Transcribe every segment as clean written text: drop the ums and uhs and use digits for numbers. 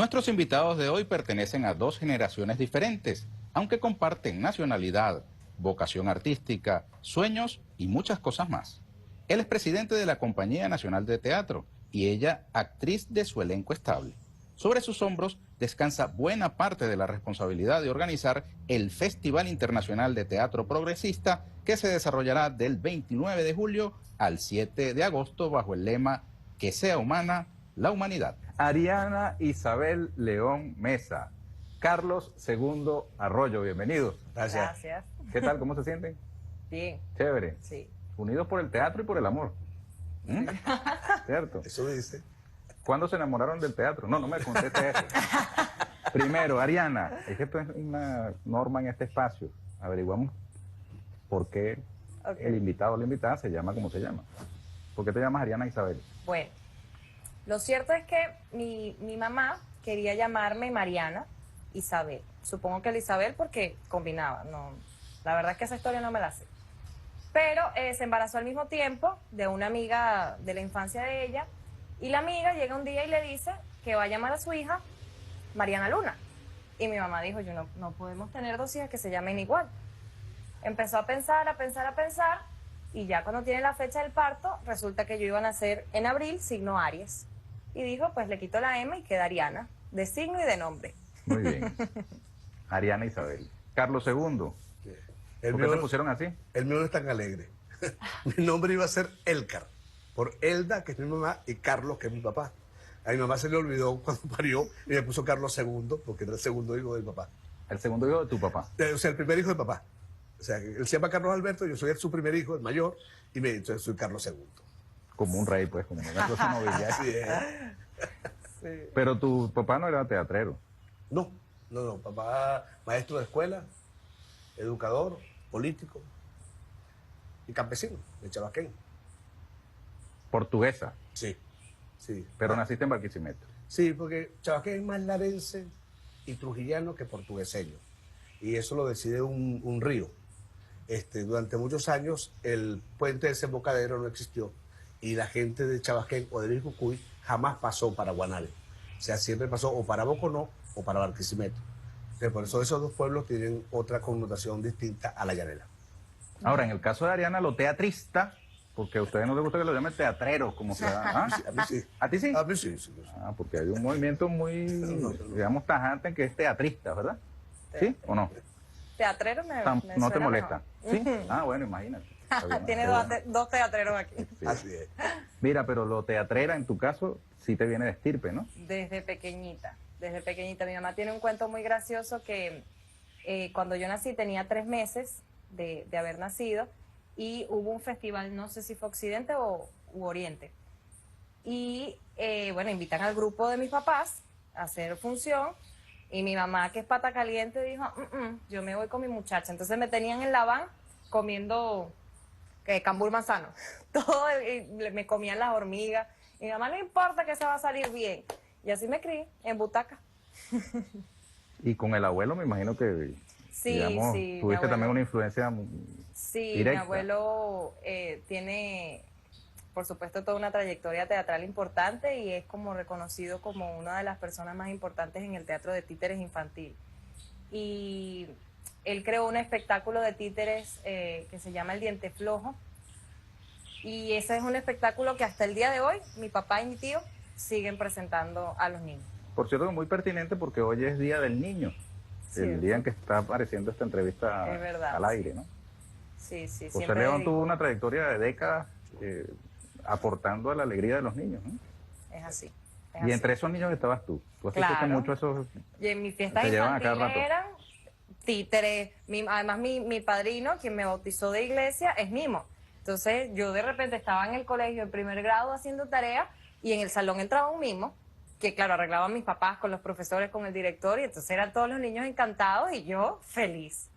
Nuestros invitados de hoy pertenecen a dos generaciones diferentes, aunque comparten nacionalidad, vocación artística, sueños y muchas cosas más. Él es presidente de la Compañía Nacional de Teatro y ella actriz de su elenco estable. Sobre sus hombros descansa buena parte de la responsabilidad de organizar el Festival Internacional de Teatro Progresista que se desarrollará del 29 de julio al 7 de agosto bajo el lema "Que sea humana la humanidad". Ariana Isabel León Mesa, Carlos II Arroyo, bienvenidos. Gracias. ¿Qué tal? ¿Cómo se sienten? Bien. Chévere. Sí. Unidos por el teatro y por el amor. ¿Mm? ¿Cierto? Eso dice. ¿Cuándo se enamoraron del teatro? No, no me conteste eso. Primero, Ariana, es que esto es una norma en este espacio. Averiguamos por qué el invitado o la invitada se llama como se llama. ¿Por qué te llamas Ariana Isabel? Bueno, lo cierto es que mi mamá quería llamarme Mariana Isabel. Supongo que el Isabel porque combinaba. No, la verdad es que esa historia no me la sé. Pero se embarazó al mismo tiempo de una amiga de la infancia de ella. Y la amiga llega un día y le dice que va a llamar a su hija Mariana Luna. Y mi mamá dijo, no podemos tener dos hijas que se llamen igual. Empezó a pensar, y ya cuando tiene la fecha del parto, resulta que yo iba a nacer en abril, signo Aries. Y dijo, pues le quito la M y queda Ariana, de signo y de nombre. Muy bien. Ariana Isabel. Carlos II. ¿Por qué se pusieron así? El mío no es tan alegre. Mi nombre iba a ser Elcar, por Elda, que es mi mamá, y Carlos, que es mi papá. A mi mamá se le olvidó cuando parió y me puso Carlos II, porque era el segundo hijo de mi papá. El segundo hijo de tu papá. O sea, el primer hijo de papá. O sea, él se llama Carlos Alberto, yo soy su primer hijo, el mayor, y entonces soy Carlos II. Como un rey, pues, como una cosa nobiliaria. Así es. Sí. Pero tu papá no era teatrero. No, papá maestro de escuela, educador, político y campesino de Chabaquén. Portuguesa. Sí, sí. Pero naciste en Barquisimeto. Sí, porque Chabaquén es más larense y trujillano que portugueseño. Y eso lo decide un río. Durante muchos años el puente desembocadero no existió y la gente de Chabaquén o de Vilcucuy jamás pasó para Guanare. O sea, siempre pasó o para Boconó o para Barquisimeto. Entonces, por eso esos dos pueblos tienen otra connotación distinta a la llanera. Ahora, en el caso de Ariana, lo teatrista, porque a ustedes no les gusta que lo llamen teatreros, como se llama. ¿Ah? A mí sí. ¿A ti sí? A mí sí, sí. Ah, porque hay un movimiento muy, digamos, tajante en que es teatrista, ¿verdad? ¿Sí o no? Teatrero me ¿No suena te molesta? mejor. ¿Sí? Ah, bueno, imagínate. Está bien, Tiene está bueno. dos teatreros aquí. Sí. Así es. Mira, pero lo teatrera, en tu caso, sí te viene de estirpe, ¿no? Desde pequeñita. Mi mamá tiene un cuento muy gracioso que cuando yo nací tenía 3 meses de haber nacido y hubo un festival, no sé si fue Occidente u Oriente. Y bueno, invitan al grupo de mis papás a hacer función y mi mamá, que es pata caliente, dijo, yo me voy con mi muchacha. Entonces me tenían en la van comiendo cambur manzano. Todo, me comían las hormigas. Y mi mamá, no importa que se va a salir bien. Y así me crié, en butaca. Y con el abuelo me imagino que, Sí, digamos, sí, tuviste también una influencia Sí, directa. mi abuelo tiene, por supuesto, toda una trayectoria teatral importante y es como reconocido como una de las personas más importantes en el teatro de títeres infantil. Y él creó un espectáculo de títeres que se llama El Diente Flojo. Y ese es un espectáculo que hasta el día de hoy mi papá y mi tío siguen presentando a los niños. Por cierto, es muy pertinente porque hoy es Día del Niño, el día en que está apareciendo esta entrevista al aire, ¿no? Sí, sí. José León tuvo una trayectoria de décadas aportando a la alegría de los niños, ¿no? Es así. Y entre esos niños estabas tú. Tú asististe mucho a esos... Y en mis fiestas infantiles eran títeres. Además, mi padrino, quien me bautizó de iglesia, es mimo. Entonces, yo de repente estaba en el colegio en primer grado haciendo tarea y en el salón entraba un mimo, que claro, arreglaban mis papás con los profesores, con el director, y entonces eran todos los niños encantados y yo feliz.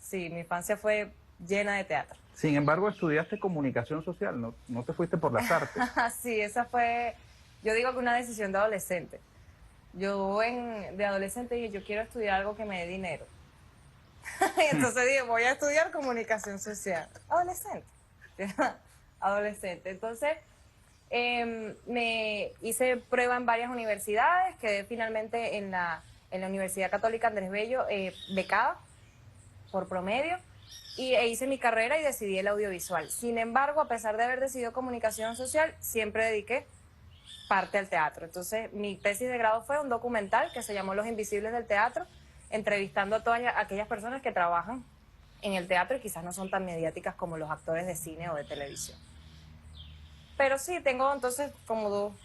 Sí, mi infancia fue llena de teatro. Sin embargo, estudiaste comunicación social, no te fuiste por las artes. Sí, esa fue, yo digo que una decisión de adolescente. Yo de adolescente dije, yo quiero estudiar algo que me dé dinero. Y entonces dije, voy a estudiar comunicación social. Adolescente. Adolescente. Entonces, Me hice prueba en varias universidades, quedé finalmente en la Universidad Católica Andrés Bello, becada por promedio, e hice mi carrera y decidí el audiovisual. Sin embargo, a pesar de haber decidido comunicación social, siempre dediqué parte al teatro. Entonces, mi tesis de grado fue un documental que se llamó Los Invisibles del Teatro, entrevistando a todas aquellas personas que trabajan en el teatro y quizás no son tan mediáticas como los actores de cine o de televisión. Pero sí, tengo entonces como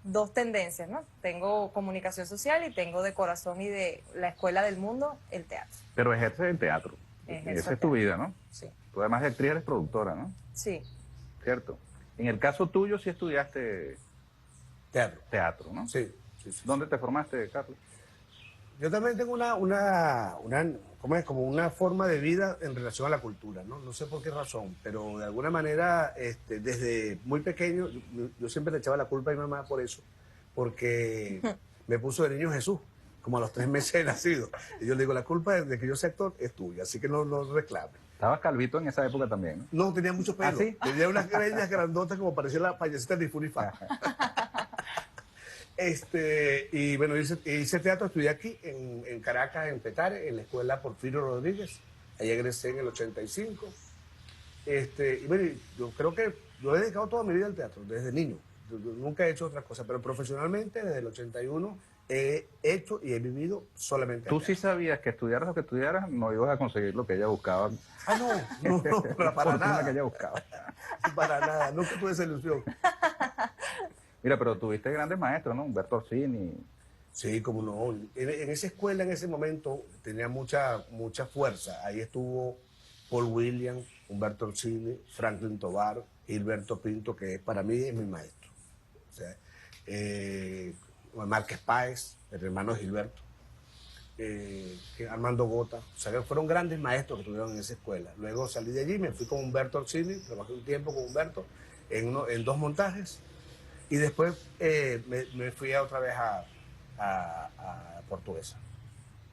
dos tendencias, ¿no? Tengo comunicación social y tengo de corazón y de la escuela del mundo el teatro. Pero ejerces el teatro. Esa es tu vida, ¿no? Sí. Tú además de actriz eres productora, ¿no? Sí. Cierto. En el caso tuyo sí estudiaste teatro, ¿no? Sí. ¿Dónde te formaste, Carlos? Yo también tengo ¿cómo es? Como una forma de vida en relación a la cultura, ¿no? No sé por qué razón, pero de alguna manera, desde muy pequeño, yo siempre le echaba la culpa a mi mamá por eso, porque me puso de niño Jesús, como a los 3 meses de nacido. Y yo le digo, la culpa de que yo sea actor es tuya, así que no reclames. Estabas calvito en esa época también, ¿no? No, tenía mucho pelo. ¿Ah, sí? Tenía unas greñas grandotas como parecía la payasita de Funifa. Y bueno, hice teatro, estudié aquí en Caracas, en Petare, en la escuela Porfirio Rodríguez. Ahí egresé en el 85. Y bueno, yo creo que yo he dedicado toda mi vida al teatro, desde niño. Yo nunca he hecho otra cosa, pero profesionalmente desde el 81 he hecho y he vivido solamente Tú al sí teatro. sabías que estudiaras lo que estudiaras, no ibas a conseguir lo que ella buscaba. Ah, no, para Fortuna nada. que ella buscaba. Para nada, nunca tuve esa ilusión. Mira, pero tuviste grandes maestros, ¿no? Humberto Orsini. Sí, como no. En esa escuela, en ese momento, tenía mucha fuerza. Ahí estuvo Paul Williams, Humberto Orsini, Franklin Tovar, Gilberto Pinto, que para mí es mi maestro. O sea, Márquez Páez, el hermano de Gilberto, Armando Gota. O sea, que fueron grandes maestros que tuvieron en esa escuela. Luego salí de allí, me fui con Humberto Orsini, trabajé un tiempo con Humberto en 2 montajes. Y después me fui otra vez a Portuguesa.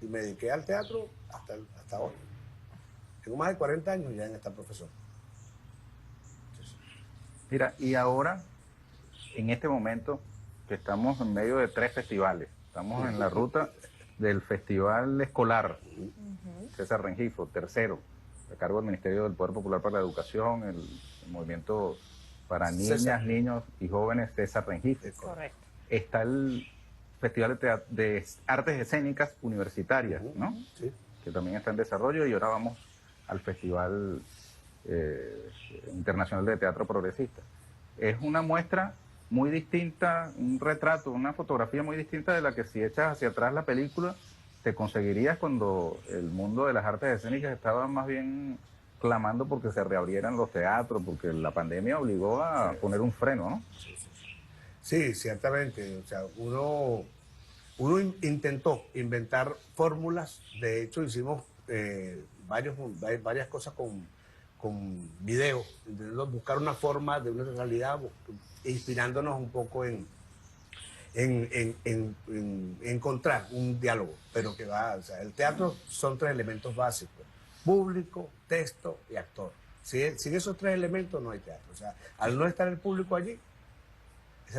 Y me dediqué al teatro hasta ahora. Tengo más de 40 años ya en esta profesión. Mira, y ahora, en este momento, que estamos en medio de 3 festivales. Estamos en la ruta del Festival Escolar César Rengifo, tercero, a cargo del Ministerio del Poder Popular para la Educación, el movimiento para niñas, niños y jóvenes César Rengifo. Correcto. Está el Festival de Artes Escénicas Universitarias, ¿no? Sí. Que también está en desarrollo, y ahora vamos al Festival Internacional de Teatro Progresista. Es una muestra muy distinta, un retrato, una fotografía muy distinta de la que, si echas hacia atrás la película, te conseguirías cuando el mundo de las artes escénicas estaba más bien clamando porque se reabrieran los teatros, porque la pandemia obligó a poner un freno, ¿no? Sí, ciertamente. O sea, uno intentó inventar fórmulas. De hecho, hicimos varias cosas con video, intentando buscar una forma de una realidad, inspirándonos un poco en encontrar un diálogo, pero que va, o sea, el teatro son 3 elementos básicos: público, texto y actor. Sin esos 3 elementos no hay teatro. O sea, al no estar el público allí...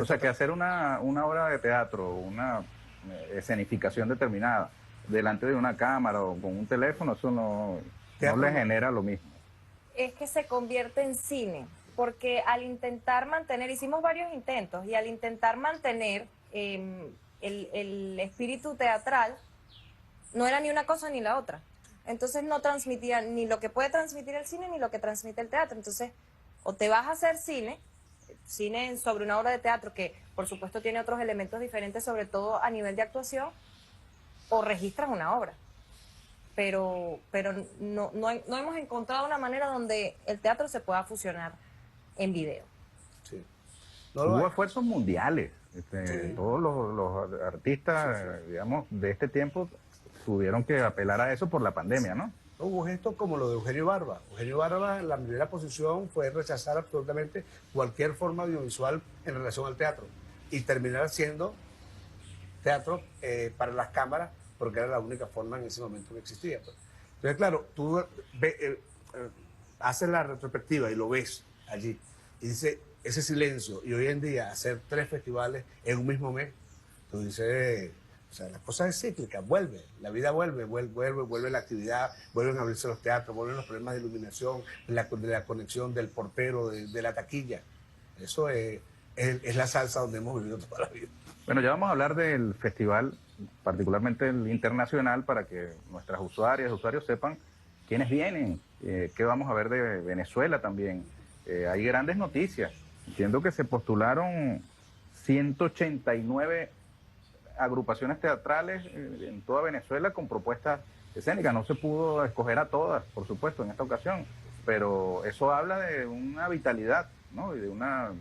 O sea, que hacer una obra de teatro, una escenificación determinada, delante de una cámara o con un teléfono, eso no le genera lo mismo. Es que se convierte en cine, porque al intentar mantener, hicimos varios intentos, y al intentar mantener el espíritu teatral, no era ni una cosa ni la otra. Entonces no transmitía ni lo que puede transmitir el cine ni lo que transmite el teatro. Entonces, o te vas a hacer cine sobre una obra de teatro que por supuesto tiene otros elementos diferentes, sobre todo a nivel de actuación, o registras una obra. Pero no hemos encontrado una manera donde el teatro se pueda fusionar en video. Sí. Hubo esfuerzos mundiales. Todos los artistas, digamos, de este tiempo tuvieron que apelar a eso por la pandemia, ¿no? Hubo gestos como lo de Eugenio Barba. Eugenio Barba, la primera posición fue rechazar absolutamente cualquier forma audiovisual en relación al teatro y terminar haciendo teatro para las cámaras, porque era la única forma en ese momento que existía. Pues. Entonces, claro, tú haces la retrospectiva y lo ves allí y dices, ese silencio y hoy en día hacer 3 festivales en un mismo mes, tú dices, o sea, la cosa es cíclica, vuelve, la vida vuelve la actividad, vuelven a abrirse los teatros, vuelven los problemas de iluminación, de la conexión del portero, de la taquilla. Eso es la salsa donde hemos vivido toda la vida. Bueno, ya vamos a hablar del festival, particularmente el internacional, para que nuestras usuarias y usuarios sepan quiénes vienen, qué vamos a ver de Venezuela también. Hay grandes noticias. Entiendo que se postularon 189 agrupaciones teatrales en toda Venezuela con propuestas escénicas. No se pudo escoger a todas, por supuesto, en esta ocasión, pero eso habla de una vitalidad, ¿no? Y de una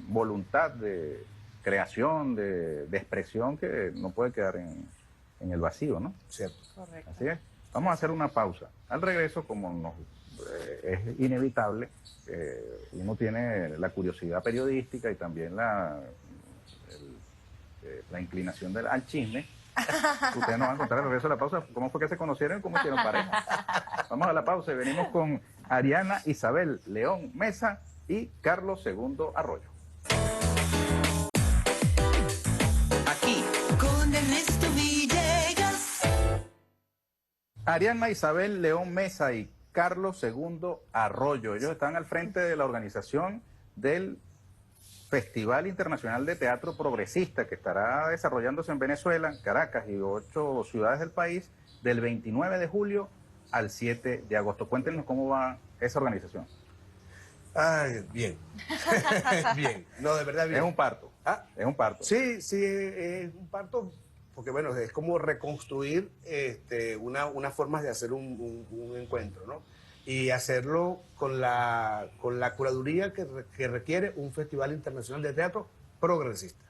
voluntad de creación, de expresión que no puede quedar en el vacío, ¿no? Cierto. Correcto. Así es. Vamos a hacer una pausa. Al regreso, como es inevitable, uno tiene la curiosidad periodística y también la inclinación al chisme. Ustedes nos van a contar al regreso de la pausa cómo fue que se conocieron y cómo hicieron pareja. Vamos a la pausa y venimos con Ariana Isabel León Mesa y Carlos II Arroyo. Aquí, con Ernesto Villegas. Ariana Isabel León Mesa y Carlos II Arroyo. Ellos están al frente de la organización del Festival Internacional de Teatro Progresista que estará desarrollándose en Venezuela, en Caracas y 8 ciudades del país del 29 de julio al 7 de agosto. Cuéntenos cómo va esa organización. Ay, bien. Bien. No, de verdad bien. Es un parto. ¿Ah? Es un parto. Sí, sí, es un parto, porque bueno, es como reconstruir unas formas de hacer un encuentro, ¿no? Y hacerlo con la curaduría que requiere un Festival Internacional de Teatro Progresista.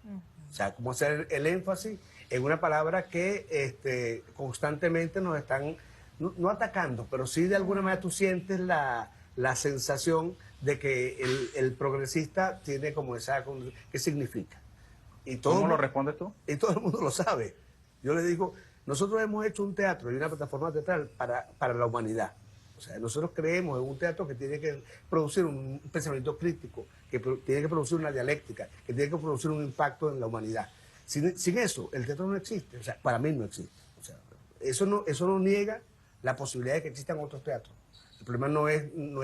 O sea, como hacer el énfasis en una palabra que constantemente nos están, no atacando, pero sí de alguna manera tú sientes la sensación de que el progresista tiene como esa... ¿Qué significa? Y ¿Cómo lo respondes tú? Y todo el mundo lo sabe. Yo le digo, nosotros hemos hecho un teatro y una plataforma teatral para la humanidad. O sea, nosotros creemos en un teatro que tiene que producir un pensamiento crítico, que tiene que producir una dialéctica, que tiene que producir un impacto en la humanidad. Sin eso, el teatro no existe. O sea, para mí no existe. O sea, eso no niega la posibilidad de que existan otros teatros. El problema no es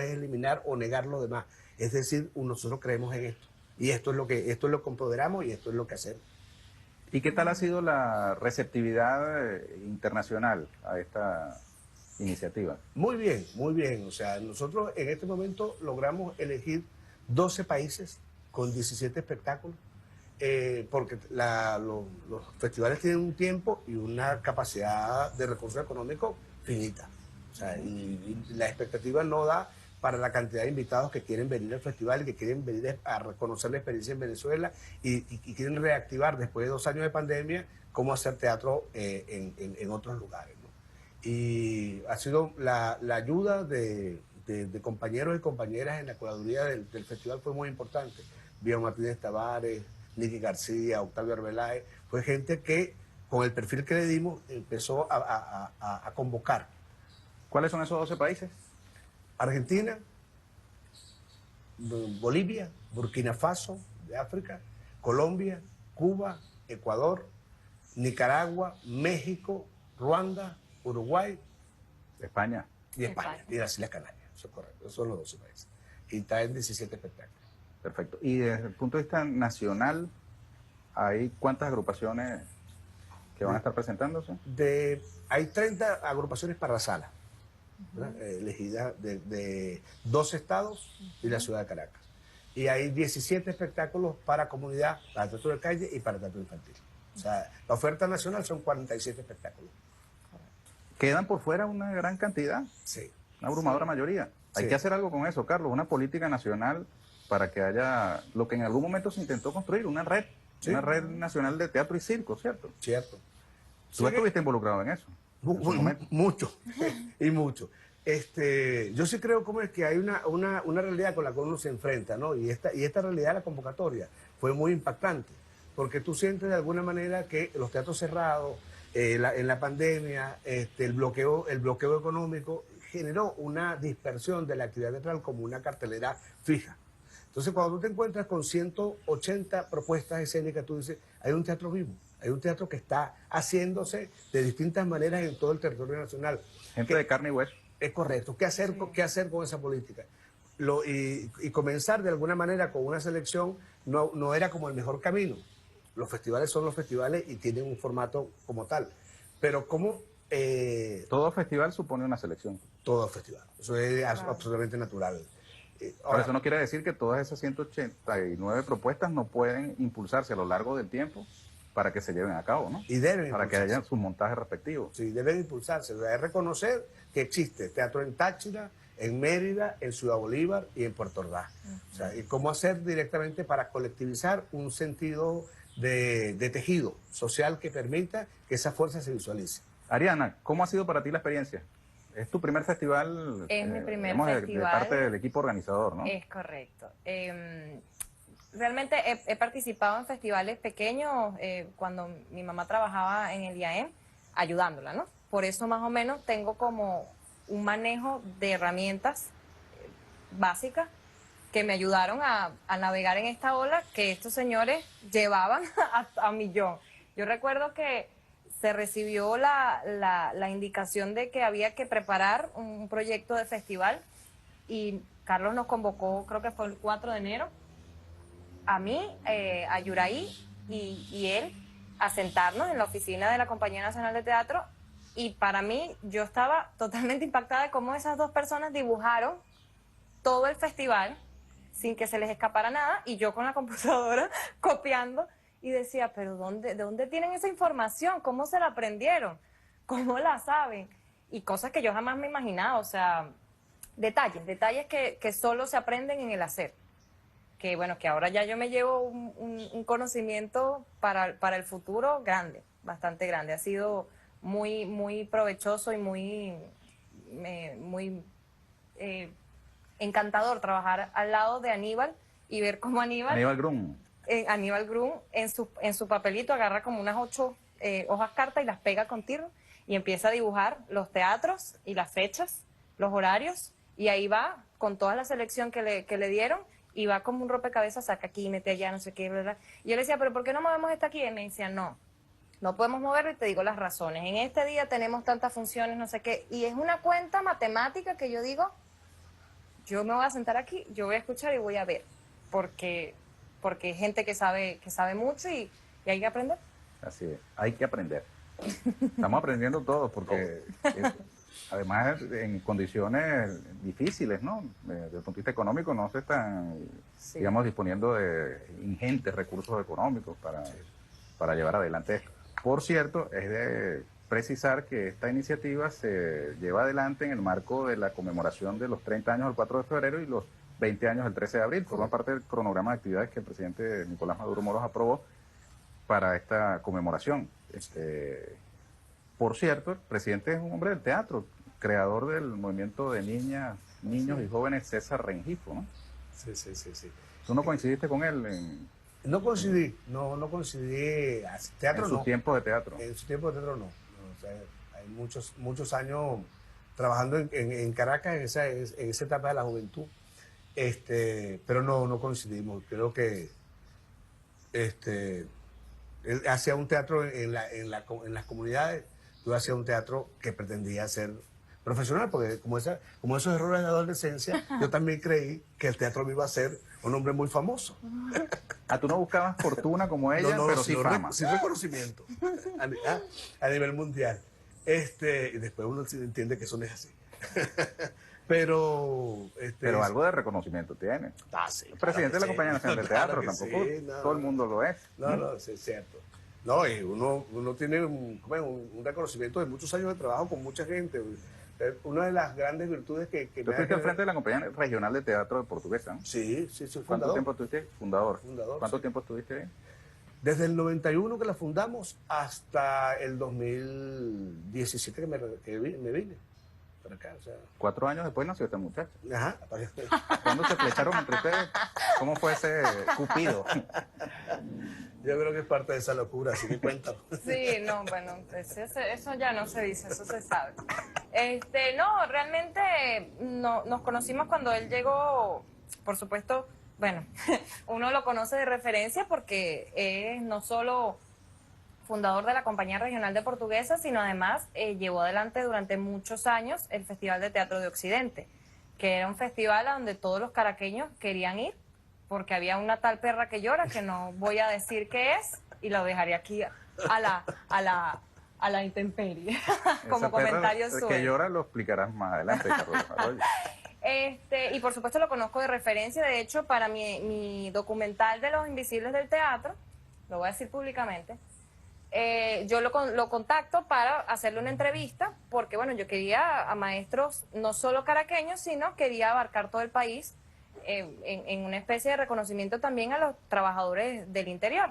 eliminar o negar lo demás. Es decir, nosotros creemos en esto. Y esto es lo que empoderamos y esto es lo que hacemos. ¿Y qué tal ha sido la receptividad internacional a esta iniciativa? Muy bien, muy bien. O sea, nosotros en este momento logramos elegir 12 países con 17 espectáculos, porque los festivales tienen un tiempo y una capacidad de recursos económicos finita. O sea, y la expectativa no da para la cantidad de invitados que quieren venir al festival y que quieren venir a reconocer la experiencia en Venezuela y quieren reactivar después de 2 años de pandemia cómo hacer teatro en otros lugares, ¿no? Y ha sido la ayuda de compañeros y compañeras en la curaduría del festival fue muy importante. Vía Martínez Tavares, Nicky García, Octavio Arbeláez, fue gente que con el perfil que le dimos empezó a convocar. ¿Cuáles son esos 12 países? Argentina, Bolivia, Burkina Faso, de África, Colombia, Cuba, Ecuador, Nicaragua, México, Ruanda, Uruguay, España. y España, y las Islas Canarias. Eso es correcto, esos son los 12 países. Y está en 17 espectáculos. Perfecto. Y desde el punto de vista nacional, ¿hay cuántas agrupaciones que van a estar presentándose? Hay 30 agrupaciones para la sala, elegidas de 12 estados y la ciudad de Caracas. Y hay 17 espectáculos para comunidad, para teatro de calle y para teatro infantil. O sea, la oferta nacional son 47 espectáculos. ¿Quedan por fuera una gran cantidad? Sí. Una abrumadora mayoría. Hay Sí. que hacer algo con eso, Carlos, una política nacional para que haya lo que en algún momento se intentó construir, una red, Sí. una red nacional de teatro y circo, ¿cierto? Cierto. Tú estuviste involucrado en eso. en su momento. Mucho, y mucho. Yo sí creo como es que hay una realidad con la cual uno se enfrenta, ¿no? Y esta realidad de la convocatoria fue muy impactante, porque tú sientes de alguna manera que los teatros cerrados, en la pandemia, el bloqueo económico generó una dispersión de la actividad teatral como una cartelera fija. Entonces, cuando tú te encuentras con 180 propuestas escénicas, tú dices, hay un teatro vivo, hay un teatro que está haciéndose de distintas maneras en todo el territorio nacional. Gente de carne y hueso. Es correcto. ¿Qué hacer, qué hacer con esa política? Y comenzar de alguna manera con una selección no era como el mejor camino. Los festivales son los festivales y tienen un formato como tal. Pero como... Todo festival supone una selección. todo festival. Eso es absolutamente natural. Ahora, eso no quiere decir que todas esas 189 propuestas no pueden impulsarse a lo largo del tiempo para que se lleven a cabo, ¿no? Y deben para que impulsarse. haya sus montajes respectivos. Sí, deben impulsarse. Es reconocer que existe teatro en Táchira, en Mérida, en Ciudad Bolívar y en Puerto Ordaz. O sea, y cómo hacer directamente para colectivizar un sentido de tejido social que permita que esa fuerza se visualice. Ariana, ¿cómo ha sido para ti la experiencia? Es tu primer festival, Es mi primer digamos, festival. de parte del equipo organizador, ¿no? Es correcto. Realmente he participado en festivales pequeños cuando mi mamá trabajaba en el IAEM, ayudándola, ¿no? Por eso más o menos tengo como un manejo de herramientas básicas que me ayudaron a navegar en esta ola que estos señores llevaban a millón. Yo recuerdo que se recibió la indicación de que había que preparar un proyecto de festival y Carlos nos convocó, creo que fue el 4 de enero, a mí, a Yuraí y él a sentarnos en la oficina de la Compañía Nacional de Teatro y para mí yo estaba totalmente impactada de cómo esas dos personas dibujaron todo el festival sin que se les escapara nada y yo con la computadora copiando y decía, pero ¿de dónde tienen esa información? ¿Cómo se la aprendieron? ¿Cómo la saben? Y cosas que yo jamás me imaginaba, o sea, detalles que solo se aprenden en el hacer. Que bueno, que ahora ya yo me llevo un conocimiento para el futuro grande, bastante grande. Ha sido muy, muy provechoso y muy encantador trabajar al lado de Aníbal y ver cómo Aníbal Grum. Aníbal Grum en su papelito agarra como unas 8 hojas carta y las pega con tiro y empieza a dibujar los teatros y las fechas, los horarios, y ahí va con toda la selección que le dieron y va como un rompecabezas, saca aquí, mete allá, no sé qué, ¿verdad? Y yo le decía, pero ¿por qué no movemos esta aquí? Y me decía, no podemos moverlo y te digo las razones. En este día tenemos tantas funciones, no sé qué, y es una cuenta matemática que yo digo, yo me voy a sentar aquí, yo voy a escuchar y voy a ver, porque hay gente que sabe mucho y hay que aprender. Así es, hay que aprender. Estamos aprendiendo todos porque además en condiciones difíciles, ¿no? Desde el punto de vista económico no se están, digamos, disponiendo de ingentes recursos económicos para llevar adelante esto. Por cierto, es de precisar que esta iniciativa se lleva adelante en el marco de la conmemoración de los 30 años del 4 de febrero y los 20 años del 13 de abril. Forma parte del cronograma de actividades que el presidente Nicolás Maduro Moros aprobó para esta conmemoración. Por cierto, el presidente es un hombre del teatro, creador del movimiento de niños y jóvenes César Rengifo, ¿no? Sí. ¿Tú no coincidiste con él No coincidí, no coincidí. Teatro en sus no. tiempos de teatro? En su tiempo de teatro no. O sea, hay muchos años trabajando en Caracas en esa etapa de la juventud. Pero no coincidimos. Creo que él hacía un teatro en las comunidades, yo hacía un teatro que pretendía ser profesional, porque como esos errores de adolescencia, yo también creí que el teatro me iba a ser un hombre muy famoso. ¿Tú no buscabas fortuna como ella, pero sí fama? Sí reconocimiento a nivel mundial. Y después uno entiende que eso no es así. Pero algo de reconocimiento tiene. Sí, El presidente de la Compañía Nacional de Teatro, que tampoco sí, todo el mundo lo es. No, sí, es cierto. No, y uno tiene un reconocimiento de muchos años de trabajo con mucha gente. Una de las grandes virtudes que Tú estuviste al frente de la Compañía Regional de Teatro de Portuguesa, ¿no? Sí, soy ¿Cuánto fundador. tiempo estuviste? Fundador. ¿Cuánto Sí. tiempo estuviste ahí? Desde el 91 que la fundamos hasta el 2017 que me vine para acá. O sea, 4 años después nació esta muchacha. ajá. ¿Cuándo se flecharon entre ustedes? ¿Cómo fue ese cupido? Yo creo que es parte de esa locura, así que cuéntalo. Sí, no, bueno, pues eso ya no se dice, eso se sabe. No, realmente nos conocimos cuando él llegó, por supuesto, bueno, uno lo conoce de referencia porque es no solo fundador de la Compañía Regional de Portuguesa, sino además llevó adelante durante muchos años el Festival de Teatro de Occidente, que era un festival a donde todos los caraqueños querían ir, porque había una tal perra que llora, que no voy a decir qué es, y lo dejaré aquí a la intemperie, como Esa perra comentario suyo. que llora lo explicarás más adelante, Carlos Arroyo. Y por supuesto lo conozco de referencia. De hecho, para mi documental de Los Invisibles del Teatro, lo voy a decir públicamente, yo lo contacto para hacerle una entrevista, porque bueno, yo quería a maestros no solo caraqueños, sino quería abarcar todo el país en una especie de reconocimiento también a los trabajadores del interior.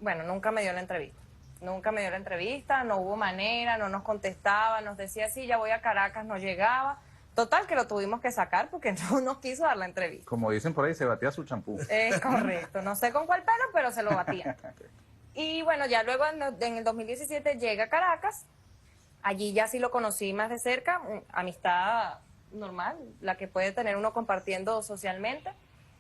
Bueno, nunca me dio la entrevista. Nunca me dio la entrevista, no hubo manera, no nos contestaba, nos decía, sí, ya voy a Caracas, no llegaba. Total, que lo tuvimos que sacar porque no nos quiso dar la entrevista. Como dicen por ahí, se batía su champú. Es correcto, no sé con cuál pelo, pero se lo batía. Y bueno, ya luego en el 2017 llega a Caracas, allí ya sí lo conocí más de cerca, amistad normal, la que puede tener uno compartiendo socialmente.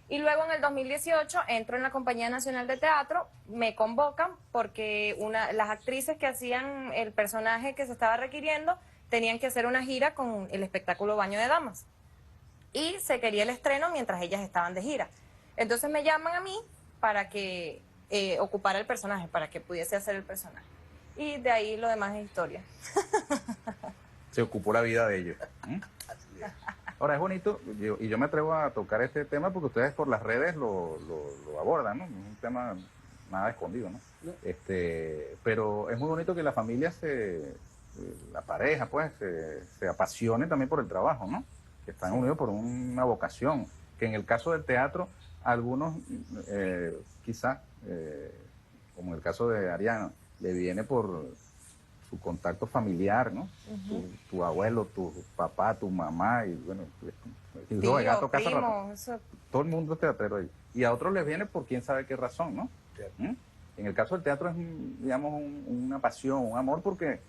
Y luego en el 2018 entro en la Compañía Nacional de Teatro, me convocan porque las actrices que hacían el personaje que se estaba requiriendo tenían que hacer una gira con el espectáculo Baño de Damas. Y se quería el estreno mientras ellas estaban de gira. Entonces me llaman a mí para que ocupara el personaje, para que pudiese hacer el personaje. Y de ahí lo demás es historia. Se ocupó la vida de ellos. Ahora, es bonito, y yo me atrevo a tocar este tema porque ustedes por las redes lo abordan, ¿no? Es un tema nada escondido, ¿no? Pero es muy bonito que la familia la pareja, pues, se apasione también por el trabajo, ¿no? Que están unidos por una vocación. Que en el caso del teatro, algunos, quizás, como en el caso de Ariana, le viene por su contacto familiar, ¿no? Tu abuelo, tu papá, tu mamá, y bueno, Tío, el gato casa primo, eso... todo el mundo es teatrero ahí. Y a otros les viene por quién sabe qué razón, ¿no? Cierto. En el caso del teatro es, digamos, una pasión, un amor, porque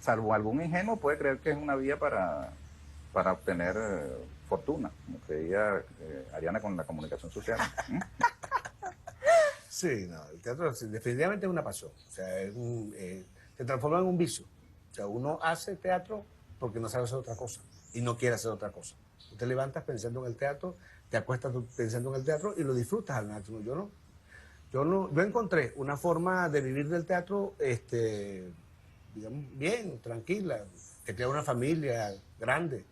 salvo algún ingenuo puede creer que es una vía para obtener fortuna, como creía Ariana con la comunicación social. Sí, no, el teatro definitivamente es una pasión. O sea, se transforma en un vicio. O sea, uno hace teatro porque no sabe hacer otra cosa y no quiere hacer otra cosa. Tú te levantas pensando en el teatro, te acuestas pensando en el teatro y lo disfrutas al máximo. Yo encontré una forma de vivir del teatro, digamos, bien, tranquila, que tenga una familia grande,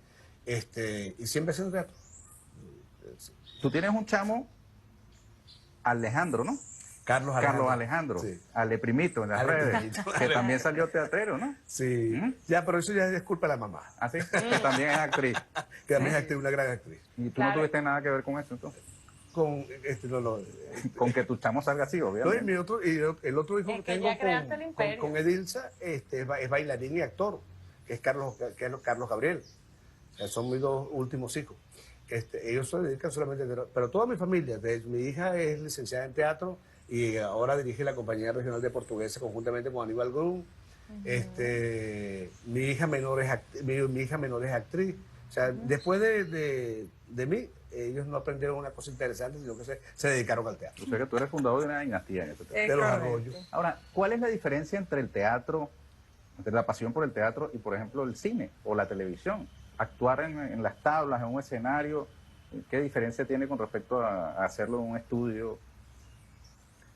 y siempre haciendo teatro. Tú tienes un chamo, Alejandro, ¿no? Carlos Alejandro, Sí. Ale Primito en las Ale redes, Primito. que también salió teatrero, ¿no? Sí, ya, pero eso ya es culpa de la mamá, Así, que también es actriz. que también es actriz, una gran actriz. Y tú Claro. no tuviste nada que ver con eso, entonces. Con Con que tu chamo salga así, obviamente. el otro hijo Es que que tengo ya creaste el imperio. con Edilza, es bailarín y actor, que es Carlos Gabriel. O sea, son mis dos últimos hijos. Ellos se dedican solamente a teatro. Pero toda mi familia, mi hija es licenciada en teatro y ahora dirige la Compañía Regional de Portuguesa conjuntamente con Aníbal Grum. Mi hija menor es actriz. O sea, después de mí, ellos no aprendieron una cosa interesante, sino que se dedicaron al teatro. Yo sé que tú eres fundador de una dinastía en este tema. Es De los correcto. Arroyos. Ahora, ¿cuál es la diferencia entre el teatro, entre la pasión por el teatro y, por ejemplo, el cine o la televisión? Actuar en las tablas, en un escenario, ¿qué diferencia tiene con respecto a hacerlo en un estudio?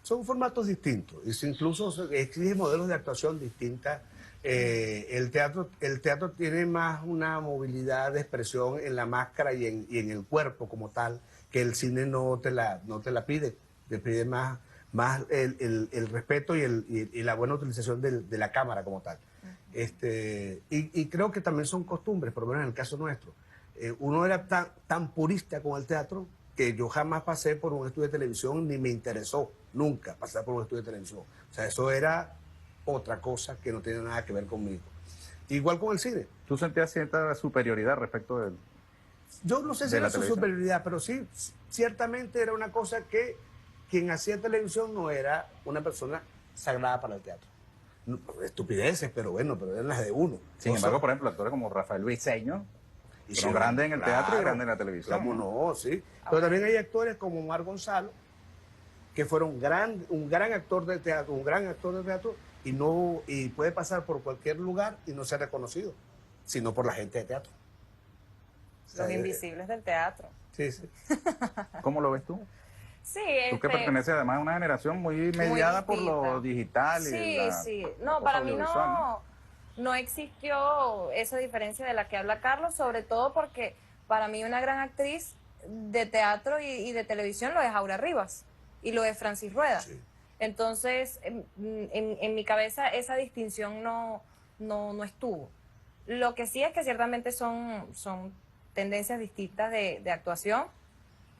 Son formatos distintos, incluso exigen modelos de actuación distintas. El teatro tiene más una movilidad de expresión en la máscara y en el cuerpo como tal, que el cine no te la pide, te pide más el respeto y la buena utilización de la cámara como tal. Y creo que también son costumbres, por lo menos en el caso nuestro. Uno era tan purista con el teatro que yo jamás pasé por un estudio de televisión, ni me interesó nunca pasar por un estudio de televisión. O sea, eso era otra cosa que no tiene nada que ver conmigo. Igual con el cine. ¿Tú sentías cierta superioridad respecto del...? Yo no sé si de la era su televisión? superioridad, pero sí, ciertamente era una cosa que quien hacía televisión no era una persona sagrada para el teatro. Estupideces, pero bueno, pero eran las de uno. Sin O sea, embargo, por ejemplo, actores como Rafael Briceño, Son grandes en el teatro y grandes en la televisión. ¿Cómo no? Sí. Pero también hay actores como Omar Gonzalo, que fueron un gran actor de teatro, y puede pasar por cualquier lugar y no ser reconocido, sino por la gente de teatro. Los invisibles del teatro. Sí, sí. ¿Cómo lo ves tú? Sí, Tú que perteneces además a una generación muy mediada por lo digital. Sí, y sí. la No, cosa para mí audiovisual, no existió esa diferencia de la que habla Carlos, sobre todo porque para mí una gran actriz de teatro y de televisión lo es Aura Rivas y lo es Francis Rueda. Sí. Entonces, en mi cabeza esa distinción no estuvo. Lo que sí es que ciertamente son tendencias distintas de actuación,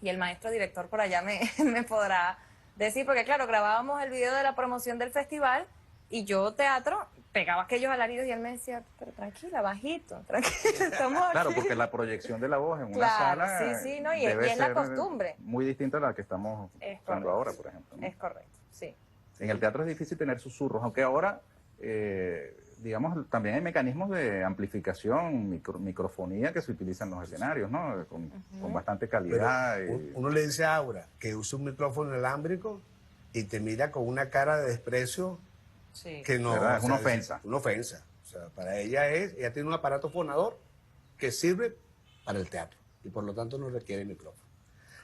y el maestro director por allá me podrá decir, porque claro, grabábamos el video de la promoción del festival y yo teatro pegaba aquellos alaridos y él me decía, pero tranquila, bajito, tranquila, estamos aquí. Claro, porque la proyección de la voz en una Claro, sala sí, no, y debe es la ser costumbre. muy distinta a la que estamos Es usando correcto. ahora, por ejemplo, ¿no? Es correcto, sí. En el teatro es difícil tener susurros, aunque ahora, digamos, también hay mecanismos de amplificación, microfonía que se utilizan en los escenarios, ¿no? Con bastante calidad. Pero uno le dice a Aura que use un micrófono inalámbrico y te mira con una cara de desprecio Sí. que no... ¿Verdad? Es una es ofensa. una ofensa. O sea, para ella tiene un aparato fonador que sirve para el teatro y por lo tanto no requiere micrófono.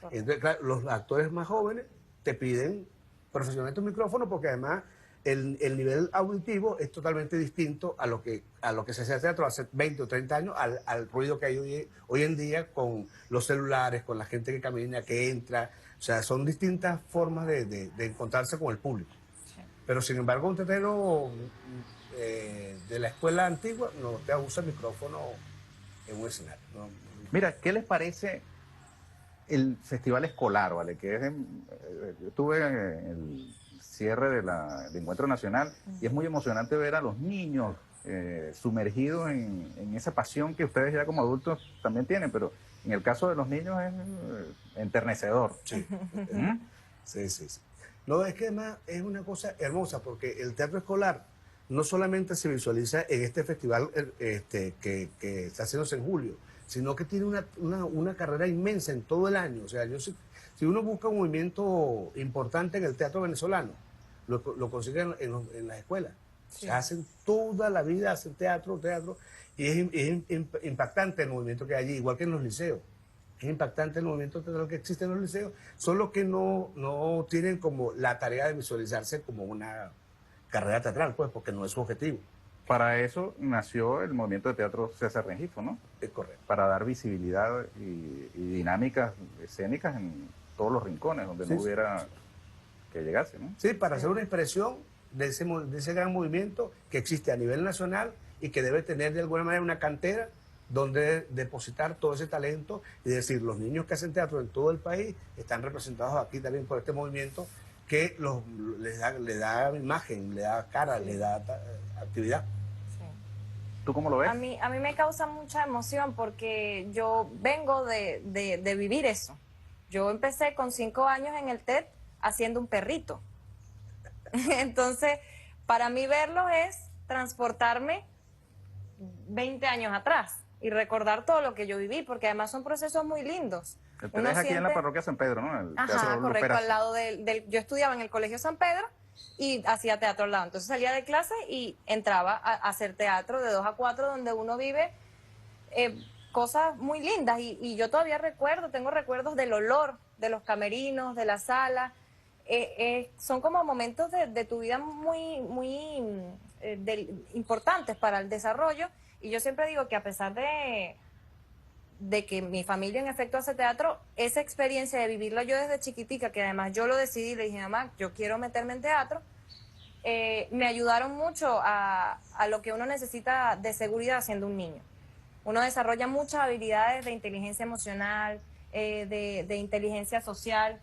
Correcto. Entonces, claro, los actores más jóvenes te piden profesionalmente un micrófono porque además el nivel auditivo es totalmente distinto a lo que se hacía teatro hace 20 o 30 años, al ruido que hay hoy en día con los celulares, con la gente que camina, que entra. O sea, son distintas formas de encontrarse con el público. Sí. Pero sin embargo, un teatro de la escuela antigua no te usa el micrófono en un escenario. ¿No? Mira, ¿qué les parece el festival escolar, ¿vale? Que es yo estuve en el cierre del Encuentro Nacional y es muy emocionante ver a los niños sumergidos en esa pasión que ustedes ya como adultos también tienen, pero en el caso de los niños es enternecedor. Sí. ¿Mm? Sí. No, es que además es una cosa hermosa porque el teatro escolar no solamente se visualiza en este festival que está haciéndose en julio, sino que tiene una carrera inmensa en todo el año. O sea, si uno busca un movimiento importante en el teatro venezolano, lo consiguen en las escuelas. Sí. O sea, hacen toda la vida, hacen teatro, y es impactante el movimiento que hay allí, igual que en los liceos. Es impactante el movimiento teatral que existe en los liceos, solo que no tienen como la tarea de visualizarse como una carrera teatral, pues, porque no es su objetivo. Para eso nació el movimiento de teatro César Rengifo, ¿no? Es correcto. Para dar visibilidad y dinámicas escénicas en todos los rincones donde Sí, no hubiera que llegase, ¿no? Sí, para hacer una expresión de ese gran movimiento que existe a nivel nacional y que debe tener de alguna manera una cantera donde depositar todo ese talento y decir, los niños que hacen teatro en todo el país están representados aquí también por este movimiento que le da imagen, le da cara, le da actividad. Sí. ¿Tú cómo lo ves? A mí me causa mucha emoción porque yo vengo de vivir eso. Yo empecé con 5 años en el TED haciendo un perrito. Entonces, para mí verlo es transportarme 20 años atrás y recordar todo lo que yo viví, porque además son procesos muy lindos. El TED Uno es aquí en la siente- parroquia San Pedro, ¿no? El Ajá, Teatro correcto, Luperas. al lado yo estudiaba en el Colegio San Pedro y hacía teatro al lado. Entonces salía de clase y entraba a hacer teatro de 2 a 4, donde uno vive cosas muy lindas. Y yo todavía tengo recuerdos del olor de los camerinos, de la sala. Son como momentos de tu vida muy importantes para el desarrollo. Y yo siempre digo que a pesar de que mi familia en efecto hace teatro, esa experiencia de vivirla yo desde chiquitica, que además yo lo decidí, le dije, mamá, yo quiero meterme en teatro, me ayudaron mucho a lo que uno necesita de seguridad siendo un niño. Uno desarrolla muchas habilidades de inteligencia emocional, de inteligencia social,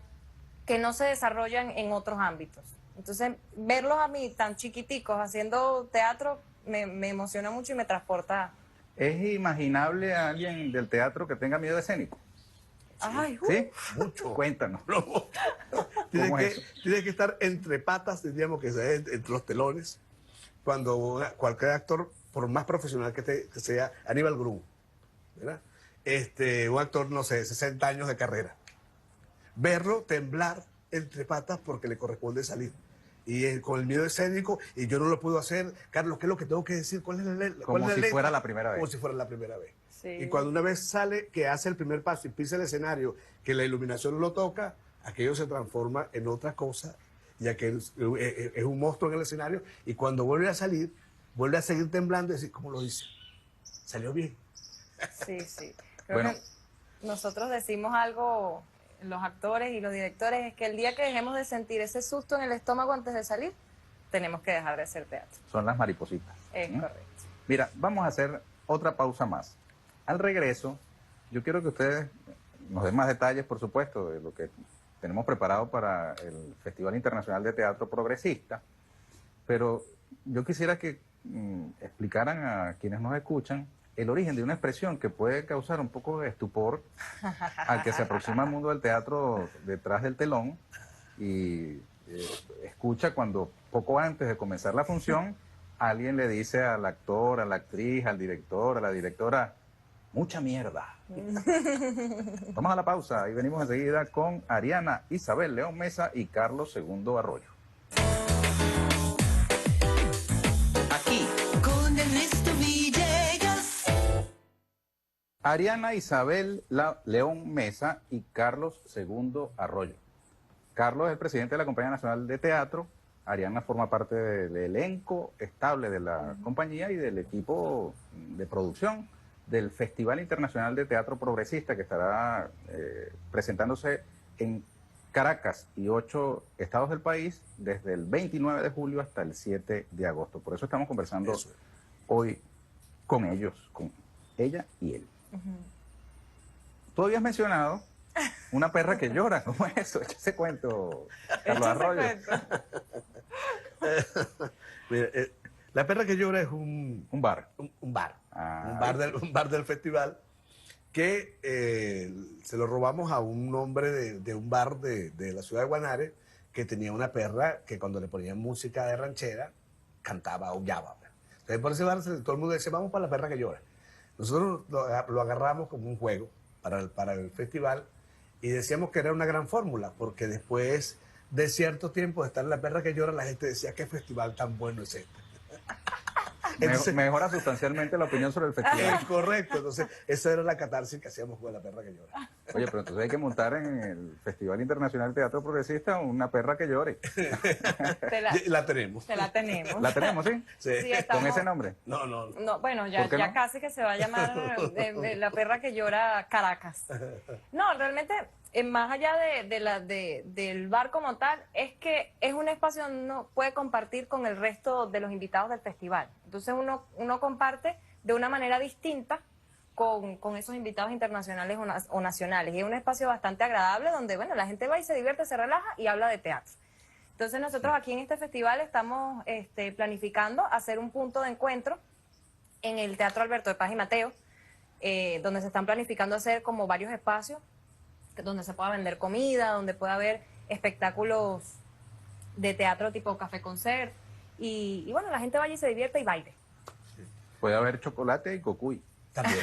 que no se desarrollan en otros ámbitos. Entonces, verlos a mí tan chiquiticos haciendo teatro me emociona mucho y me transporta. ¿Es imaginable a alguien del teatro que tenga miedo escénico? Ay, ¿Sí? Mucho. Cuéntanos. Tienes ¿Cómo que, es eso? tienes que estar entre patas, tendríamos que ser entre los telones, cuando cualquier actor, por más profesional que sea, Aníbal Grum, ¿verdad? un actor, no sé, 60 años de carrera. Verlo temblar entre patas porque le corresponde salir. Y con el miedo escénico, y yo no lo puedo hacer. Carlos, ¿qué es lo que tengo que decir? ¿Cuál es la letra? Como si fuera la primera vez. Como si fuera la primera vez. Sí. Y cuando una vez sale, que hace el primer paso y pisa el escenario, que la iluminación lo toca, aquello se transforma en otra cosa, ya que es un monstruo en el escenario, y cuando vuelve a salir, vuelve a seguir temblando y decir, ¿cómo lo hice? Salió bien. Sí, sí. Creo Bueno. que nosotros decimos algo, los actores y los directores, es que el día que dejemos de sentir ese susto en el estómago antes de salir, tenemos que dejar de hacer teatro. Son las maripositas. Es ¿Mm? correcto. Mira, vamos a hacer otra pausa más. Al regreso, yo quiero que ustedes nos den más detalles, por supuesto, de lo que tenemos preparado para el Festival Internacional de Teatro Progresista, pero yo quisiera que explicaran a quienes nos escuchan el origen de una expresión que puede causar un poco de estupor al que se aproxima al mundo del teatro detrás del telón y escucha cuando poco antes de comenzar la función alguien le dice al actor, a la actriz, al director, a la directora, mucha mierda. Vamos a la pausa y venimos enseguida con Ariana Isabel León Mesa y Carlos II Arroyo. Aquí, con Ernesto Villegas. Ariana Isabel León Mesa y Carlos II Arroyo. Carlos es el presidente de la Compañía Nacional de Teatro. Ariana forma parte del elenco estable de la compañía y del equipo de producción del Festival Internacional de Teatro Progresista que estará presentándose en Caracas y 8 estados del país desde el 29 de julio hasta el 7 de agosto. Por eso estamos conversando hoy con ellos, con ella y él. Tú habías mencionado una perra que llora, ¿cómo es eso? Echa ese cuento, Carlos Arroyo. Mira, la perra que llora es un bar. Un bar. Ah, Un bar del festival que se lo robamos a un hombre de un bar de la ciudad de Guanare que tenía una perra que cuando le ponían música de ranchera cantaba, aullaba. Entonces por ese bar todo el mundo decía, vamos para la perra que llora. Nosotros lo agarramos como un juego para el festival y decíamos que era una gran fórmula porque después de cierto tiempo de estar en la perra que llora la gente decía, ¿qué festival tan bueno es este? Entonces, Mejora sustancialmente la opinión sobre el festival. es correcto, entonces esa era la catarsis que hacíamos con la perra que llora. Oye, pero entonces hay que montar en el Festival Internacional de Teatro Progresista una perra que llore. Te La tenemos. la tenemos. ¿La tenemos, sí? Sí. Sí, estamos- ¿Con ese nombre? No. No, bueno, ya, ¿Por qué ya no? casi que se va a llamar la perra que llora Caracas. No, realmente, más allá del bar como tal, es que es un espacio donde uno puede compartir con el resto de los invitados del festival. Entonces uno comparte de una manera distinta con esos invitados internacionales o nacionales. Y es un espacio bastante agradable donde, bueno, la gente va y se divierte, se relaja y habla de teatro. Entonces nosotros aquí en este festival estamos planificando hacer un punto de encuentro en el Teatro Alberto de Paz y Mateo, donde se están planificando hacer como varios espacios, donde se pueda vender comida, donde pueda haber espectáculos de teatro tipo café concert, y bueno, la gente vaya y se divierte y baile. Puede haber chocolate y cocuy. También.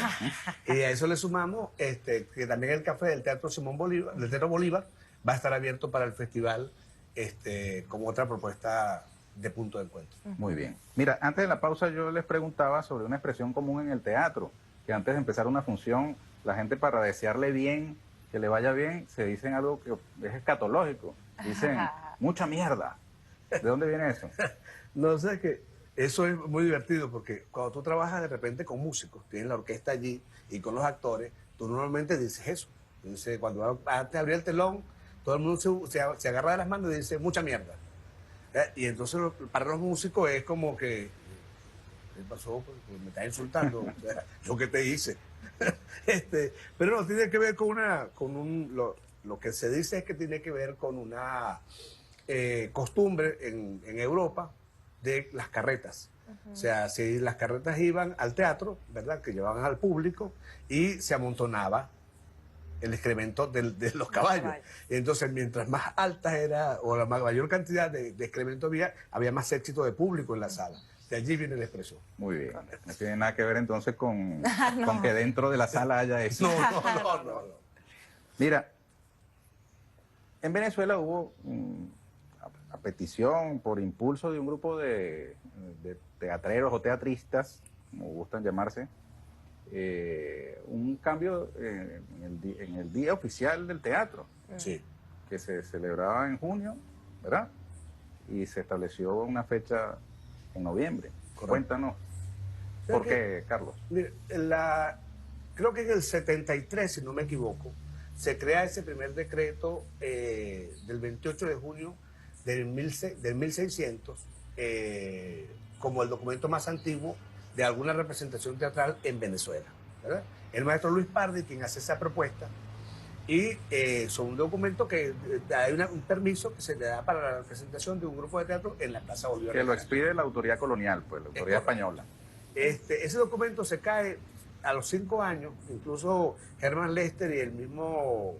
Y a eso le sumamos que también el café del Teatro Simón Bolívar, del Teatro Bolívar, va a estar abierto para el festival como otra propuesta de punto de encuentro. Muy bien. Mira, antes de la pausa yo les preguntaba sobre una expresión común en el teatro, que antes de empezar una función, la gente para desearle bien, que le vaya bien, se dicen algo que es escatológico. Dicen, mucha mierda. ¿De dónde viene eso? No sé, que eso es muy divertido porque cuando tú trabajas de repente con músicos, tienes la orquesta allí y con los actores, tú normalmente dices eso. Dice, cuando antes de abrir el telón, todo el mundo se agarra de las manos y dice, mucha mierda. Y entonces para los músicos es como que, ¿qué pasó? Pues me estás insultando. O sea, ¿yo qué te hice? Pero no, tiene que ver lo que se dice es que tiene que ver con una costumbre en Europa de las carretas. O sea, si las carretas iban al teatro, ¿verdad? Que llevaban al público y se amontonaba el excremento de los caballos. Y entonces, mientras más alta era, o la mayor cantidad de excremento había más éxito de público en la sala. De allí viene la expresión. Muy bien. No tiene nada que ver entonces con, No. con que dentro de la sala haya eso. No. Mira, en Venezuela hubo, a petición, por impulso de un grupo de teatreros o teatristas, como gustan llamarse, un cambio en el día oficial del teatro, Sí. que se celebraba en junio, ¿verdad? Y se estableció una fecha en noviembre. Correcto. Cuéntanos. Creo ¿Por que- qué, Carlos? Mire, creo que en el 73, si no me equivoco, se crea ese primer decreto del 28 de junio del 1600 como el documento más antiguo de alguna representación teatral en Venezuela, ¿verdad? El maestro Luis Pardi quien hace esa propuesta y son un documento que hay un permiso que se le da para la representación de un grupo de teatro en la Plaza Bolívar. Que de lo Caracas. expide la autoridad colonial, pues, la autoridad correcto. española. Ese documento se cae a los 5 años, incluso Germán Lester y el mismo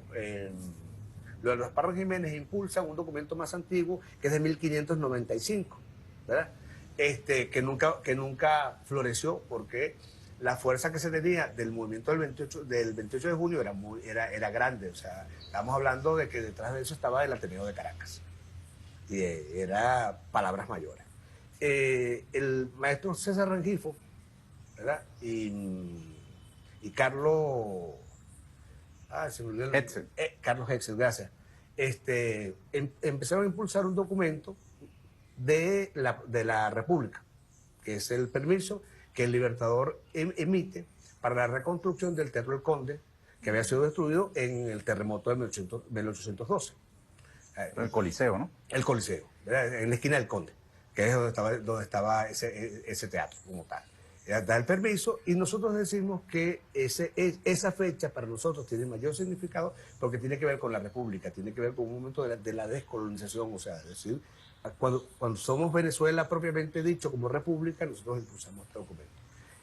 Leonardo Parra Jiménez impulsan un documento más antiguo que es de 1595, ¿verdad? Que nunca floreció porque la fuerza que se tenía del movimiento del 28 de junio era grande, o sea, estamos hablando de que detrás de eso estaba el Ateneo de Caracas y era palabras mayores. El maestro César Rengifo, ¿verdad? Y Carlos... se me olvidó el- Hetzel. Carlos Hetzel, gracias. Empezaron a impulsar un documento de la República, que es el permiso que el Libertador emite para la reconstrucción del Teatro del Conde, que había sido destruido en el terremoto de 1812. El Coliseo, ¿no? El Coliseo, ¿verdad? En la esquina del Conde, que es donde estaba ese teatro como tal. Da el permiso y nosotros decimos que esa fecha para nosotros tiene mayor significado porque tiene que ver con la República, tiene que ver con un momento de la descolonización, o sea, es decir, cuando somos Venezuela propiamente dicho como república, nosotros impulsamos este documento.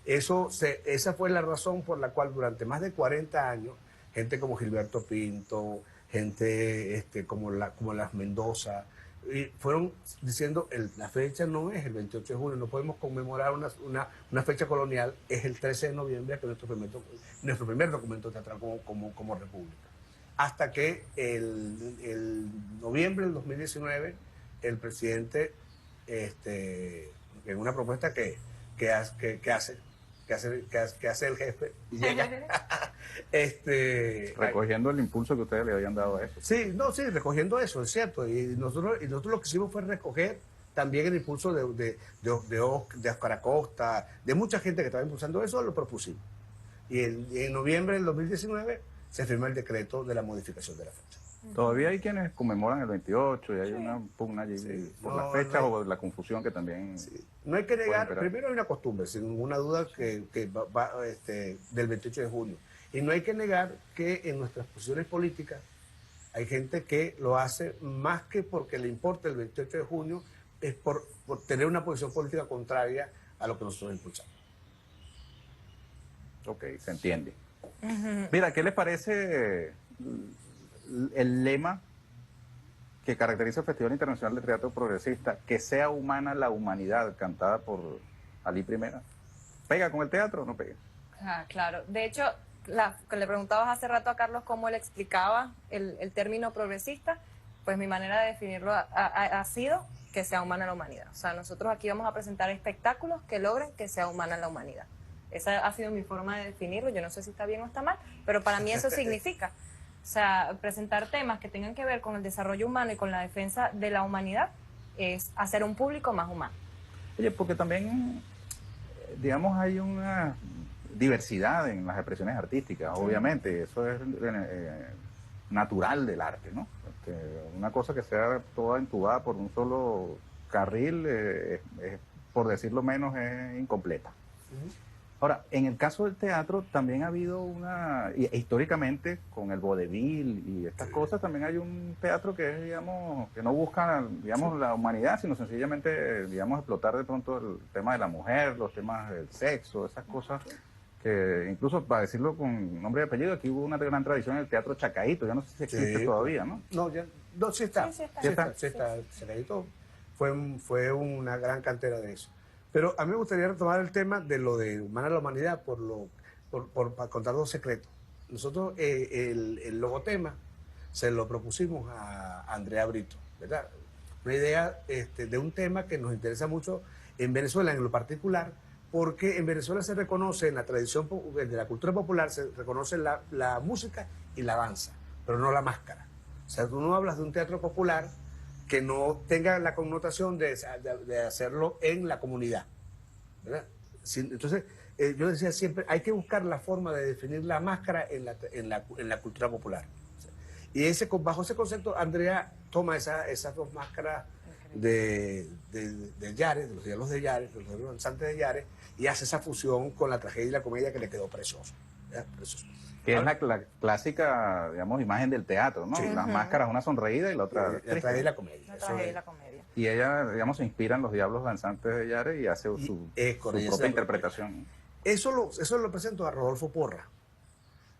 Esa fue la razón por la cual durante más de 40 años, gente como Gilberto Pinto, gente como las Mendoza, y fueron diciendo la fecha no es el 28 de junio, no podemos conmemorar una fecha colonial, es el 13 de noviembre, que es nuestro primer documento teatral como república. Hasta que el noviembre del 2019, el presidente, en una propuesta que hace el jefe, y llega, Recogiendo el impulso que ustedes le habían dado a eso. Sí, recogiendo eso, es cierto. Y nosotros lo que hicimos fue recoger también el impulso de Oscar Acosta, de mucha gente que estaba impulsando eso, lo propusimos. Y en noviembre del 2019 se firmó el decreto de la modificación de la fecha. Todavía hay quienes conmemoran el 28 y hay una pugna allí por las fechas no hay- o la confusión que también... No hay que negar, esperar. primero hay una costumbre, sin ninguna duda, del 28 de junio. Y no hay que negar que en nuestras posiciones políticas hay gente que lo hace más que porque le importa el 28 de junio, es por tener una posición política contraria a lo que nosotros impulsamos. Ok, se entiende. Mira, ¿qué les parece el lema que caracteriza el Festival Internacional de Teatro Progresista, que sea humana la humanidad, cantada por Ali Primera? ¿Pega con el teatro o no pega? Claro. De hecho, que le preguntabas hace rato a Carlos cómo él explicaba el término progresista, pues mi manera de definirlo ha sido que sea humana la humanidad. O sea, nosotros aquí vamos a presentar espectáculos que logren que sea humana la humanidad. Esa ha sido mi forma de definirlo. Yo no sé si está bien o está mal, pero para mí eso significa. O sea, presentar temas que tengan que ver con el desarrollo humano y con la defensa de la humanidad es hacer un público más humano. Oye, porque también, digamos, hay una diversidad en las expresiones artísticas, obviamente, eso es natural del arte, ¿no? Una cosa que sea toda entubada por un solo carril, por decirlo menos, es incompleta. Ahora, en el caso del teatro también ha habido históricamente, con el vodevil y estas cosas, también hay un teatro que es, digamos, que no busca, digamos, la humanidad, sino sencillamente, digamos, explotar de pronto el tema de la mujer, los temas del sexo, esas cosas que, incluso para decirlo con nombre y apellido, aquí hubo una gran tradición en el teatro Chacaíto, ya no sé si existe todavía, ¿no? No, sí está. Sí está. Chacaíto fue una gran cantera de eso. Pero a mí me gustaría retomar el tema de lo de Humana la Humanidad para contar dos secretos. Nosotros el logotema se lo propusimos a Andrea Brito, ¿verdad? Una idea de un tema que nos interesa mucho en Venezuela en lo particular, porque en Venezuela se reconoce, en la tradición de la cultura popular, se reconoce la música y la danza, pero no la máscara. O sea, tú no hablas de un teatro popular que no tenga la connotación de hacerlo en la comunidad, ¿verdad? Entonces, yo decía siempre, hay que buscar la forma de definir la máscara en la cultura popular. Y bajo ese concepto, Andrea toma esas dos máscaras de Yares, de los diálogos de Yares, de los diálogos danzantes de Yares, y hace esa fusión con la tragedia y la comedia que le quedó precioso. Precioso. Que es la clásica, digamos, imagen del teatro, ¿no? Sí. Las máscaras, una sonreída y la otra La triste. tragedia y la comedia. La Eso tragedia y es. la comedia. Y ella, digamos, se inspira en los diablos danzantes de Yare y hace su correcto, propia interpretación. Eso lo presento a Rodolfo Porra.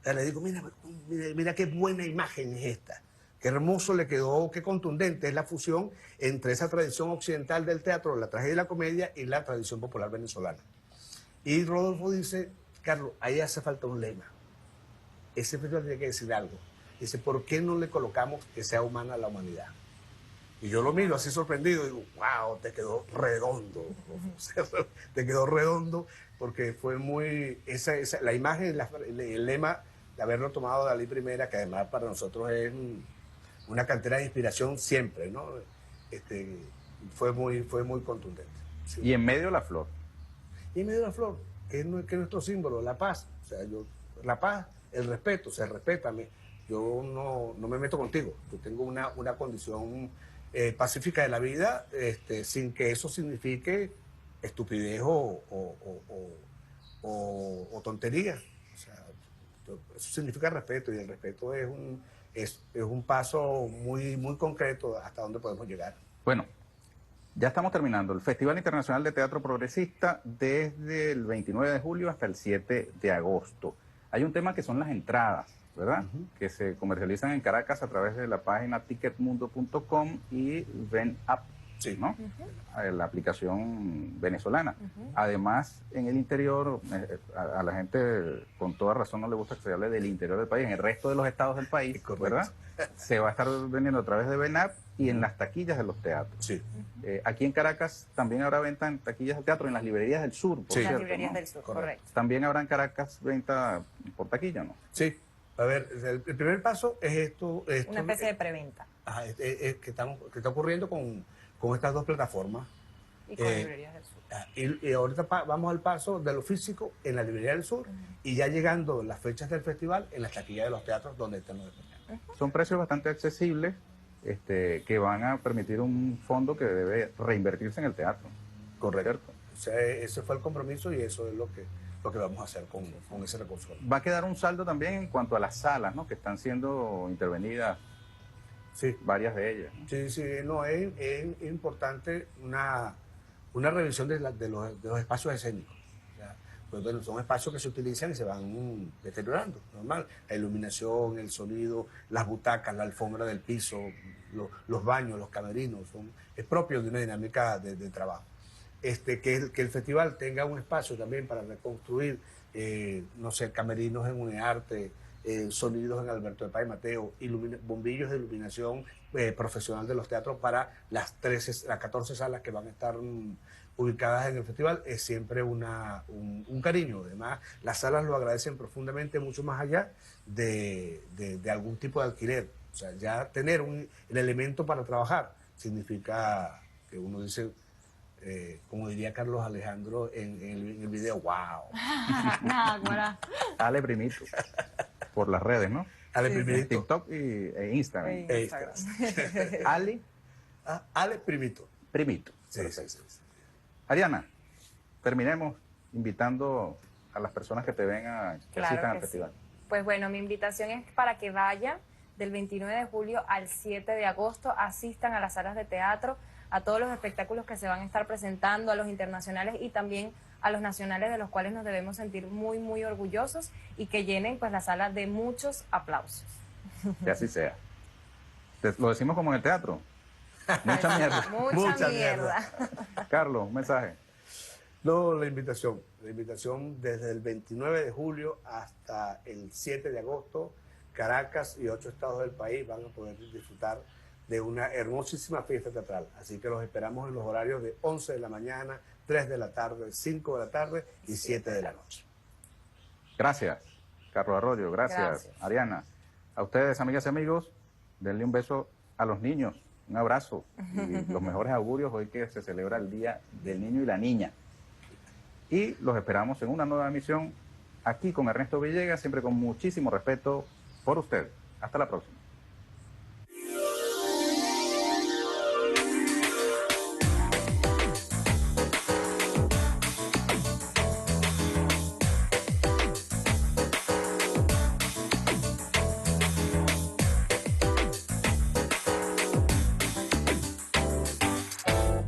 Le digo, mira qué buena imagen es esta. Qué hermoso le quedó, qué contundente es la fusión entre esa tradición occidental del teatro, la tragedia y la comedia, y la tradición popular venezolana. Y Rodolfo dice, Carlos, ahí hace falta un lema. Ese festival tiene que decir algo. Dice, ¿por qué no le colocamos que sea humana la humanidad? Y yo lo miro así sorprendido y digo, wow, te quedó redondo. Te quedó redondo porque fue muy... la imagen, el lema de haberlo tomado de Dalí Primera, que además para nosotros es una cantera de inspiración siempre, ¿no? Fue muy contundente. Sí. Y en medio la flor. Y en medio de la flor, que es nuestro símbolo, la paz. O sea, la paz, el respeto, se respeta. Yo no me meto contigo. Yo tengo una condición pacífica de la vida, sin que eso signifique estupidez o tontería. O sea, eso significa respeto, y el respeto es un paso muy, muy concreto hasta donde podemos llegar. Bueno, ya estamos terminando. El Festival Internacional de Teatro Progresista desde el 29 de julio hasta el 7 de agosto. Hay un tema que son las entradas, ¿verdad? Que se comercializan en Caracas a través de la página ticketmundo.com y VenUp, Sí. ¿no? La aplicación venezolana. Además, en el interior, a la gente con toda razón no le gusta que se hable del interior del país, en el resto de los estados del país, ¿verdad? Se va a estar vendiendo a través de VenUp y en las taquillas de los teatros. Sí. Aquí en Caracas también habrá venta en taquillas de teatro, en las librerías del sur, por Sí. cierto, Las librerías ¿no? del sur, correcto. También habrá en Caracas venta por taquilla, ¿no? Sí. A ver, el primer paso es esto. Una especie de preventa. Ajá, que está ocurriendo con estas dos plataformas. Y con librerías del sur. Y ahorita vamos al paso de lo físico en la librería del sur, y ya llegando las fechas del festival en las taquillas de los teatros donde están los espectáculos. Son precios bastante accesibles que van a permitir un fondo que debe reinvertirse en el teatro. Correcto. O sea, ese fue el compromiso y eso es lo que vamos a hacer con ese recurso. Va a quedar un saldo también en cuanto a las salas, ¿no? Que están siendo intervenidas, Sí. varias de ellas, ¿no? Sí, sí, no, es importante una revisión de los espacios escénicos. O sea, pues bueno, son espacios que se utilizan y se van deteriorando, normal. La iluminación, el sonido, las butacas, la alfombra del piso, los baños, los camerinos, es propio de una dinámica de trabajo. Que el festival tenga un espacio también para reconstruir, no sé, camerinos en UNEARTE, sonidos en Alberto de Paz y Mateo, bombillos de iluminación profesional de los teatros para las 14 salas que van a estar ubicadas en el festival, es siempre un cariño. Además, las salas lo agradecen profundamente, mucho más allá de algún tipo de alquiler. O sea, ya tener el elemento para trabajar significa que uno dice, como diría Carlos Alejandro en el video, wow. Ale Primito, por las redes, ¿no? Ale Sí, sí. Primito. TikTok e Instagram. Instagram. Ale Ale Primito. Primito. Sí, sí, sí. Ariana, terminemos invitando a las personas que te ven que asistan al que festival. sí. Pues bueno, mi invitación es para que vayan del 29 de julio al 7 de agosto, asistan a las salas de teatro, a todos los espectáculos que se van a estar presentando, a los internacionales y también a los nacionales, de los cuales nos debemos sentir muy, muy orgullosos, y que llenen pues la sala de muchos aplausos. Que así sea. Lo decimos como en el teatro. Mucha mierda. Mucha mierda. Carlos, un mensaje. No, la invitación desde el 29 de julio hasta el 7 de agosto, Caracas y 8 estados del país van a poder disfrutar de una hermosísima fiesta teatral. Así que los esperamos en los horarios de 11 de la mañana, 3 de la tarde, 5 de la tarde y 7 de la noche. Gracias, Carlos Arroyo. Gracias, Ariana. A ustedes, amigas y amigos, denle un beso a los niños, un abrazo y los mejores augurios hoy que se celebra el Día del Niño y la Niña. Y los esperamos en una nueva emisión aquí con Ernesto Villegas, siempre con muchísimo respeto por usted. Hasta la próxima.